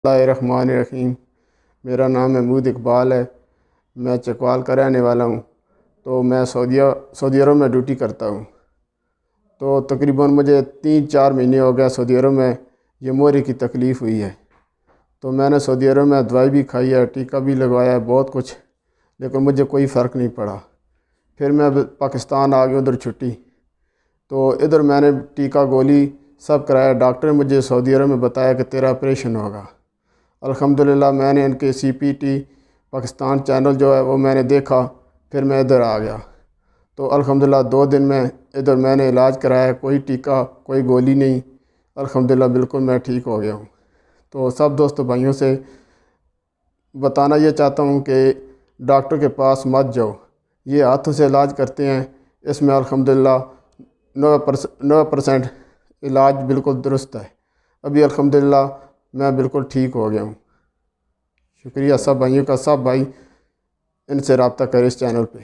اللہ الرحمن الرحیم۔ میرا نام محمود اقبال ہے، میں چکوال کا رہنے والا ہوں۔ تو میں سعودی عرب میں ڈیوٹی کرتا ہوں۔ تو تقریباً مجھے 3-4 مہینے ہو گیا سعودی عرب میں یہ موری کی تکلیف ہوئی ہے۔ تو میں نے سعودی عرب میں دوائی بھی کھائی ہے، ٹیکہ بھی لگوایا ہے، بہت کچھ، لیکن مجھے کوئی فرق نہیں پڑا۔ پھر میں پاکستان آ گیا ادھر چھٹی، تو ادھر میں نے ٹیکہ گولی سب کرایا۔ ڈاکٹر نے مجھے سعودی عرب میں بتایا کہ تیرا آپریشن ہوگا۔ الحمدللہ میں نے ان کے CPT پاکستان چینل جو ہے وہ میں نے دیکھا، پھر میں ادھر آ گیا۔ تو الحمدللہ 2 دن میں ادھر میں نے علاج کرایا، کوئی ٹیکہ کوئی گولی نہیں، الحمدللہ بالکل میں ٹھیک ہو گیا ہوں۔ تو سب دوستوں بھائیوں سے بتانا یہ چاہتا ہوں کہ ڈاکٹر کے پاس مت جاؤ، یہ ہاتھوں سے علاج کرتے ہیں، اس میں الحمدللہ 90% علاج بالکل درست ہے۔ ابھی الحمدللہ میں بالکل ٹھیک ہو گیا ہوں۔ شکریہ سب بھائیوں کا، سب بھائی ان سے رابطہ کریں اس چینل پہ۔